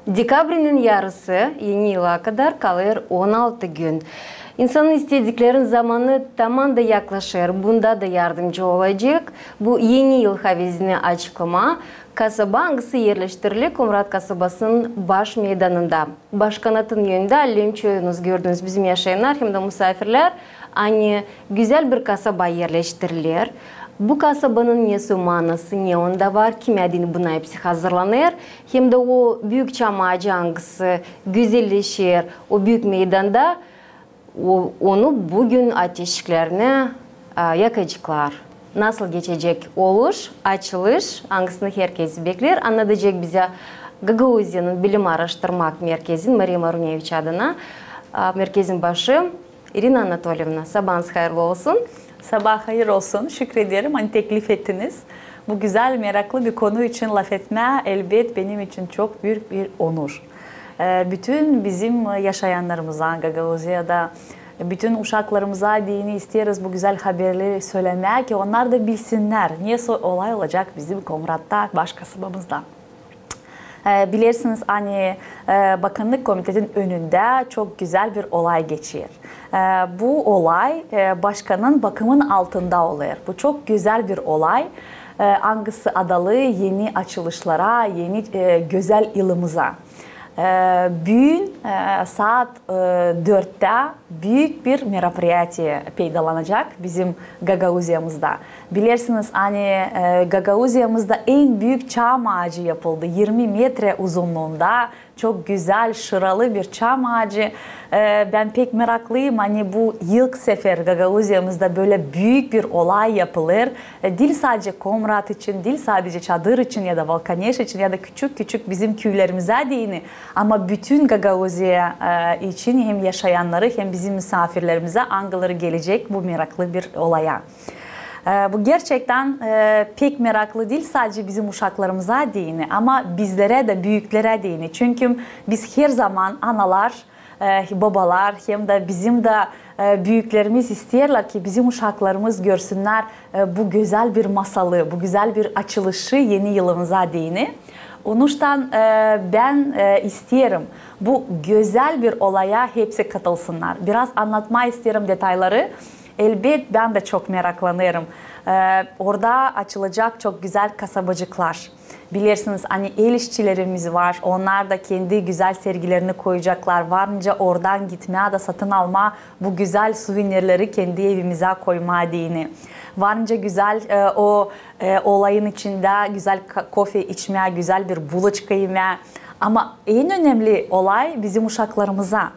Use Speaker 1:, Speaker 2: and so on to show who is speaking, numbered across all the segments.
Speaker 1: Dekabrinin yarısı yeni yıla kadar kalır 16 gün. İnsanın istediklerin zamanı tamam da yaklaşır. Bunda da yardımcı olacak. Bu yeni yıl havizini açıklama. Kasaba hangisi yerleştirilir? Komrat kasabasının baş meydanında. Başkanatın yönünde Lemçoyunuz gördünüz bizim yaşayanlar hem de misafirler. Hani güzel bir kasaba yerleştirilir. Bu kasabanın nesi manası, ne onda var, kim adını buna hepsi hazırlanır. Hem de o büyük çam ağacı hangisi güzelleşir, o büyük meydanda onu bugün ateşlerine yakacaklar. Nasıl geçecek oluş, açılış, hangisini herkes bekler. Anlatacak bize Gagauzya'nın Bilim Araştırma Merkezi'nin Maria Marunevich adına merkezin başı İrina Anatolyevna. Sabahınız hayırlı olsun.
Speaker 2: Sabah hayır olsun. Şükrediyorum. Hani teklif ettiniz. Bu güzel, meraklı bir konu için laf etme elbet benim için çok büyük bir onur. Bütün bizim yaşayanlarımıza, Gagauzya'da, bütün uşaklarımıza dini isteriz bu güzel haberleri söylemek ki onlar da bilsinler. Niye olay olacak bizim Komrat'ta, baş kasabamızda. Bilirsiniz hani Bakanlık Komitesi'nin önünde çok güzel bir olay geçiyor. Bu olay başkanın bakımın altında oluyor. Bu çok güzel bir olay. Hangisi adalı yeni açılışlara, yeni güzel yılımıza. Bugün saat 4'te büyük bir meraphriyatiye peydalanacak bizim Gagauzya'mızda. Bilirsiniz hani Gagauzya'mızda en büyük çam ağacı yapıldı. 20 metre uzunluğunda çok güzel şıralı bir çam ağacı. Ben pek meraklıyım hani bu ilk sefer Gagauzya'mızda böyle büyük bir olay yapılır. Değil sadece Komrat için, değil sadece çadır için ya da Valkaneş için ya da küçük küçük bizim köylerimize değil. Ama bütün Gagauzya için hem yaşayanları hem bizim misafirlerimize angaları gelecek bu meraklı bir olaya. Bu gerçekten pek meraklı değil sadece bizim uşaklarımıza değil ama bizlere de büyüklere değil. Çünkü biz her zaman analar, babalar hem de bizim de büyüklerimiz isterler ki bizim uşaklarımız görsünler bu güzel bir masalı, bu güzel bir açılışı yeni yılımıza değil. Onun için ben isterim bu güzel bir olaya hepsi katılsınlar. Biraz anlatma isterim detayları. Elbet ben de çok meraklanıyorum. Orada açılacak çok güzel kasabacıklar. Bilirsiniz hani el işçilerimiz var. Onlar da kendi güzel sergilerini koyacaklar. Varınca oradan gitmeye de satın alma bu güzel suvenirleri kendi evimize koyma dini. Varınca güzel o olayın içinde güzel kofe içmeye, güzel bir buluçka yemeye. Ama en önemli olay bizim uşaklarımıza.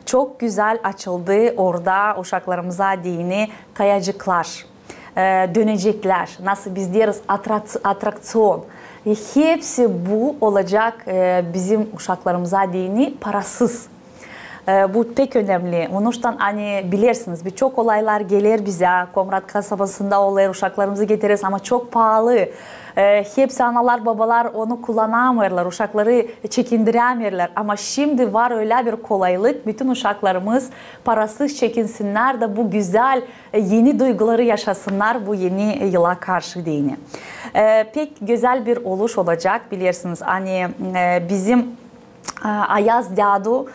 Speaker 2: Çok güzel açıldı orada uşaklarımıza dini kayacıklar, dönecekler. Nasıl biz deriz atraksiyon. Hepsi bu olacak bizim uşaklarımıza dini parasız. Bu pek önemli. Onun için hani bilirsiniz birçok olaylar gelir bize. Komrat kasabasında olur, uşaklarımızı getiririz ama çok pahalı. Hepsi analar babalar onu kullanamıyorlar, uşakları çekindiremiyorlar. Ama şimdi var öyle bir kolaylık, bütün uşaklarımız parasız çekinsinler de bu güzel yeni duyguları yaşasınlar bu yeni yıla karşı dini. Pek güzel bir oluş olacak bilirsiniz. Hani bizim Ayaz Dadu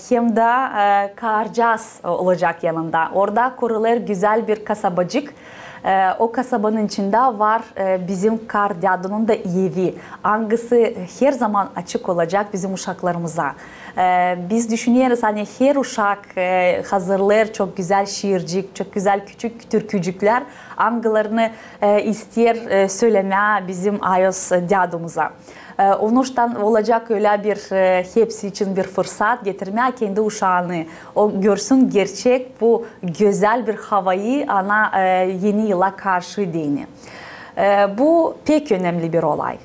Speaker 2: hem de Karcas olacak yanında. Orada kurulur güzel bir kasabacık. O kasabanın içinde var bizim Kardadu'nun da evi. Hangisi her zaman açık olacak bizim uşaklarımıza. Biz düşünüyoruz hani her uşak hazırlar çok güzel şiircik, çok güzel küçük türkücükler. Hangilerini ister söylemeye bizim Ayaz Dadu'muza. Onun için olacak öyle bir hepsi için bir fırsat getirmeye kendi uşağını. O görsün gerçek bu güzel bir havayı ana yeni yıla karşı dini. Bu pek önemli bir olay.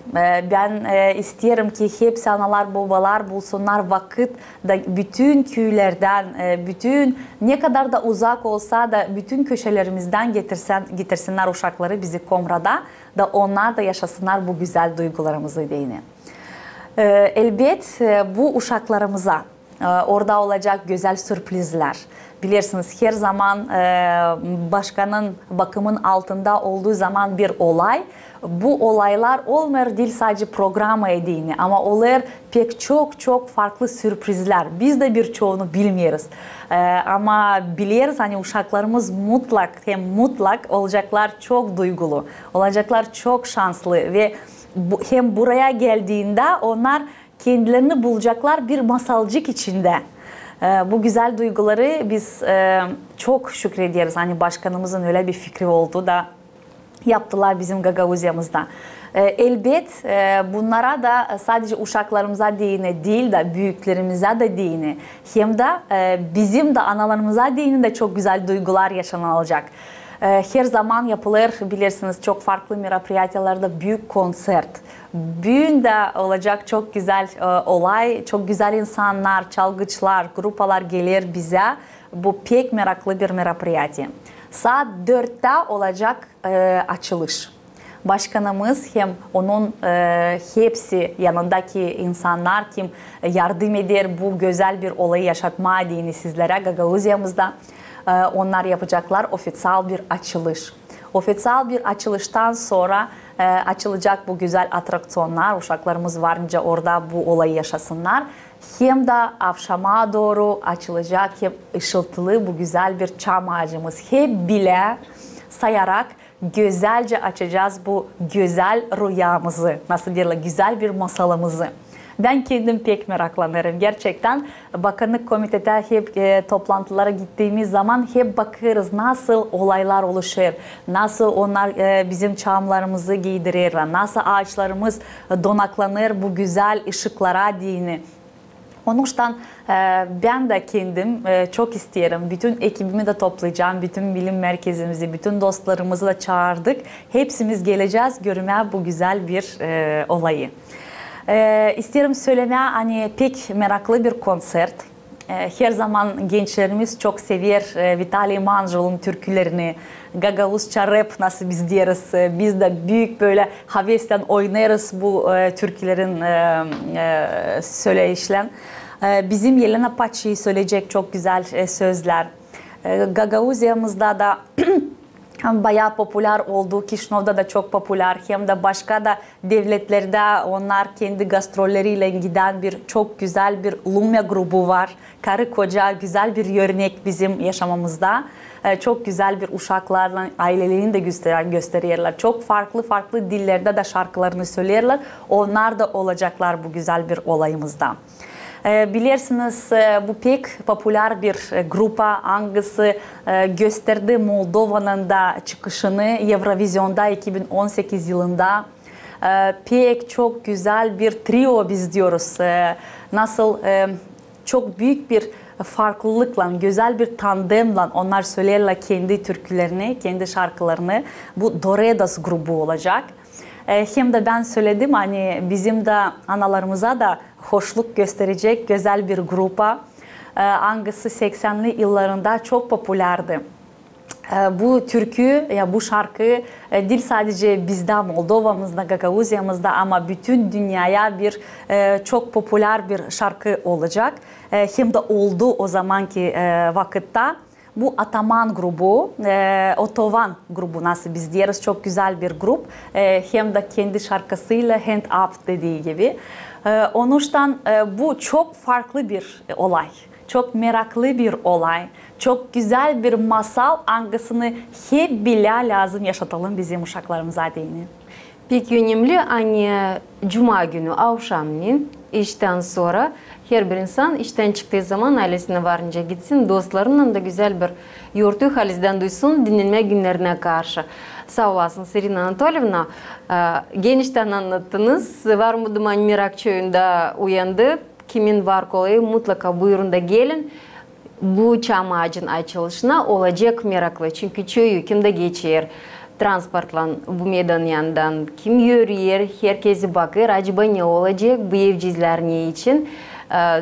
Speaker 2: Ben isterim ki hepsi analar babalar bulsunlar vakit da bütün köylerden, bütün ne kadar da uzak olsa da bütün köşelerimizden getirsinler uşakları bizi Komra'da da onlar da yaşasınlar bu güzel duygularımızı dini. Elbet bu uşaklarımıza orada olacak güzel sürprizler. Bilirsiniz her zaman başkanın bakımın altında olduğu zaman bir olay bu olaylar olmuyor değil sadece programa edini ama oluyor pek çok farklı sürprizler. Biz de birçoğunu bilmiyoruz. Ama biliyoruz hani uşaklarımız mutlak olacaklar çok duygulu, olacaklar çok şanslı ve hem buraya geldiğinde onlar kendilerini bulacaklar bir masalcık içinde. Bu güzel duyguları biz çok şükrediyoruz. Hani başkanımızın öyle bir fikri oldu da yaptılar bizim Gagavuzya'mızda. Elbet bunlara da sadece uşaklarımıza değil de büyüklerimize de değil. Hem de bizim de analarımıza değil de çok güzel duygular yaşanılacak. Her zaman yapılır bilirsiniz çok farklı merapiyatyalarda büyük konsert. Büyünde olacak çok güzel olay, çok güzel insanlar, çalgıçlar, grupalar gelir bize. Bu pek meraklı bir merapiyatya. Saat 4'te olacak açılış. Başkanımız hem onun hepsi yanındaki insanlar kim yardım eder bu güzel bir olayı yaşatma adını sizlere Gagavuzya'mızda. Onlar yapacaklar ofisyal bir açılış. Ofisyal bir açılıştan sonra açılacak bu güzel atraksiyonlar. Uşaklarımız varınca orada bu olayı yaşasınlar. Hem de akşama doğru açılacak hem ışıltılı bu güzel bir çam ağacımız. Hep bile sayarak güzelce açacağız bu güzel rüyamızı. Nasıl diyorlar güzel bir masalımızı. Ben kendim pek meraklanırım. Gerçekten bakanlık komitede hep toplantılara gittiğimiz zaman hep bakıyoruz nasıl olaylar oluşur, nasıl onlar bizim çamlarımızı giydirirler, nasıl ağaçlarımız donaklanır bu güzel ışıklara dini. Onun için ben de kendim çok isterim. Bütün ekibimi de toplayacağım. Bütün bilim merkezimizi, bütün dostlarımızı da çağırdık. Hepsimiz geleceğiz görmeye bu güzel bir olayı. İsterim söylemeye hani pek meraklı bir konsert. Her zaman gençlerimiz çok sever Vitaliy Manjul'un türkülerini, Gagavuzça rap nasıl biz diyoruz. Biz de büyük böyle havesle oynarız bu türkülerin söyleyişlen. Bizim Yelena Paçi'yi söyleyecek çok güzel sözler. Gagavuzya'mızda da bayağı popüler oldu. Kişinov'da da çok popüler. Hem de başka da devletlerde onlar kendi gastrolleriyle giden bir çok güzel bir Lumya grubu var. Karı koca güzel bir örnek bizim yaşamamızda. Çok güzel bir uşaklarla ailelerini de gösteriyorlar. Çok farklı dillerde de şarkılarını söylerler. Onlar da olacaklar bu güzel bir olayımızda. Bilirsiniz bu pek popüler bir grupa hangisi gösterdi Moldova'nın da çıkışını Eurovision'da 2018 yılında. Pek çok güzel bir trio biz diyoruz. Nasıl çok büyük bir farklılıkla, güzel bir tandemle onlar söylerler kendi türkülerini, kendi şarkılarını. Bu Doredas grubu olacak. Hem de ben söyledim hani bizim de analarımıza da hoşluk gösterecek güzel bir grupa. Hangisi 80'li yıllarında çok popülerdi. Bu türkü, ya bu şarkı değil sadece bizde Moldova'mızda, Gagavuzya'mızda ama bütün dünyaya bir çok popüler bir şarkı olacak. Hem de oldu o zamanki vakitte. Bu Ataman grubu, Otovan grubu nasıl biz diyoruz çok güzel bir grup. Hem de kendi şarkısıyla Hand Up dediği gibi. Onun için bu çok farklı bir olay. Çok meraklı bir olay. Çok güzel bir masal hangisini hep bile lazım yaşatalım bizim uşaklarımıza dini.
Speaker 1: Peki önemli hani Cuma günü akşamleyin işten sonra her bir insan işten çıktığı zaman ailesine varınca gitsin, dostlarından da güzel bir yortu halizden duysun dinlenme günlerine karşı. Sağ olasın Serina Anatolyevna. Genişten anlattınız. Var mı Duman Merak Çöyü'nde uyandı. Kimin var kolayı mutlaka buyurun da gelin. Bu çam ağacın açılışına olacak meraklı. Çünkü çöyü kimde geçer. Transportla bu meydan yanından kim yürüyer, herkesi bakır. Acaba ne olacak bu evcizler ne için?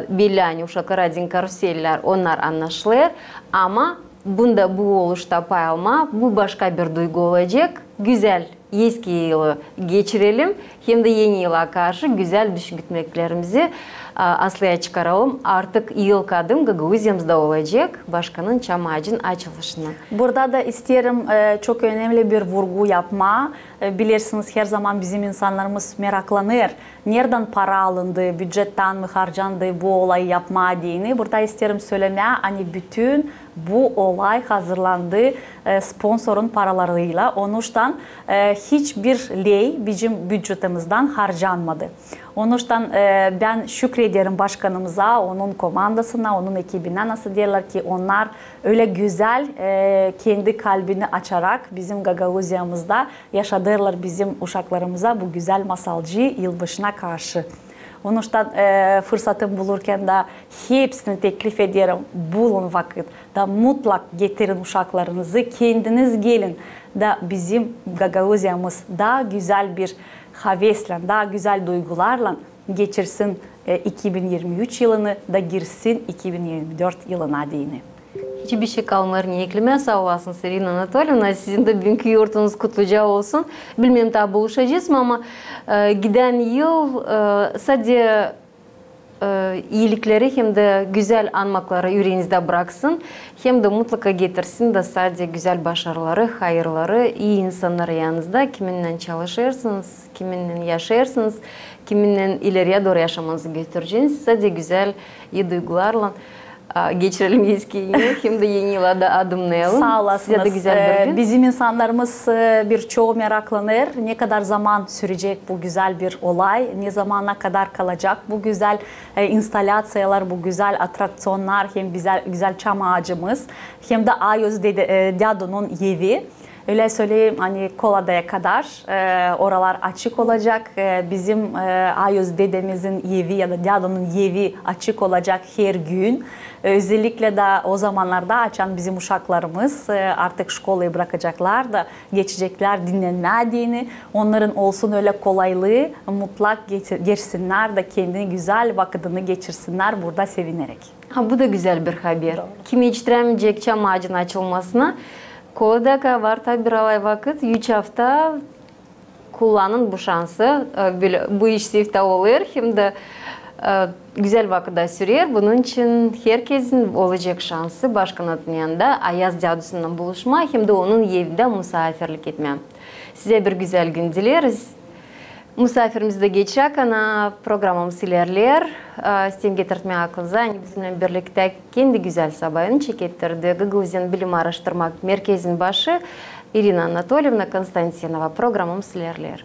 Speaker 1: Belli hani uşaklar adın karuseller onlar anlaşılır. Ama bunda bu oluşta pay alma, bu başka bir duygu olacak. Güzel eski yılı geçirelim. hem de yeni yıla karşı güzel düşünceklerimizi aslıya çıkaralım. Artık yıl kadım Gagauziyamızda olacak başkanın çam ağacının açılışına.
Speaker 2: Burada da isterim çok önemli bir vurgu yapma. Bilirsiniz her zaman bizim insanlarımız meraklanır. Nereden para alındı, bütçetten mi harcandı bu olayı yapma diyeni. Burada isterim söylemeye hani bütün bu olay hazırlandı sponsorun paralarıyla. Onuştan hiçbir lei bizim bütçetimizden harcanmadı. Onuştan ben şükrederim başkanımıza, onun komandasına, onun ekibine nasıl diyorlar ki onlar öyle güzel kendi kalbini açarak bizim Gagauziyamızda yaşadırlar bizim uşaklarımıza bu güzel masalcı yılbaşına karşı. Onuştan fırsatım bulurken de hepsini teklif ederim. Bulun vakit da mutlak getirin uşaklarınızı, kendiniz gelin da bizim Gagauziyamız daha güzel bir havesle, daha güzel duygularla geçirsin 2023 yılını da girsin 2024 yılına diyeni.
Speaker 1: Hiçbir şey kalmar ne ekleme, sağ olasınız Irina Anatolyevna. Sizin de bugünkü yurtunuz kutluca olsun. Bilmem tabi buluşacağız ama giden yıl sadece iyilikleri hem de güzel anmakları yüreğinizde bıraksın. Hem de mutlaka getirsin de sadece güzel başarıları, hayırları, iyi insanlar yanınızda. Kiminle çalışırsınız, kiminle yaşarsınız, kiminle ileriye doğru yaşamanızı götüreceğiniz. Sadece güzel, iyi duygularla geçirelim eski yılı, hem de yeni yıla da adımlayalım.
Speaker 2: Sağ olasınız. Bizim insanlarımız birçoğu meraklanır. Ne kadar zaman sürecek bu güzel bir olay, ne zamana kadar kalacak bu güzel instalasyalar, bu güzel atraksiyonlar, hem güzel çam ağacımız, hem de Ayos Dado'nun evi. Öyle söyleyeyim hani Kolada'ya kadar oralar açık olacak. Bizim Ayos dedemizin evi ya da Dado'nun evi açık olacak her gün. Özellikle de o zamanlarda açan bizim uşaklarımız artık şkolayı bırakacaklar da geçecekler dinlenme dini. Onların olsun öyle kolaylığı mutlak geçsinler de kendini güzel vakitini geçirsinler burada sevinerek.
Speaker 1: Bu da güzel bir haber. Kim yetiştiremeyecek çam ağacının açılmasına Kolada'da var tabi bir alay vakit 3 hafta kullanın bu şansı. Bu iş sifte olur hem de güzel vakitte sürer. Bunun için herkesin olacak şansı başkanın yanında Ayaz Dado'sundan buluşma hem de onun evinde misafirlik etme. Size bir güzel gün dileriz. Misafirimiz de geçecek ana programımız ilerler. Sistem getirtmeye aklınıza bizimle birlikte kendi güzel sabahını çekettirdi. Gagauzyan Bilim Araştırma Merkezi'nin başı Irina Anatolyevna Konstantinova programımız ilerler.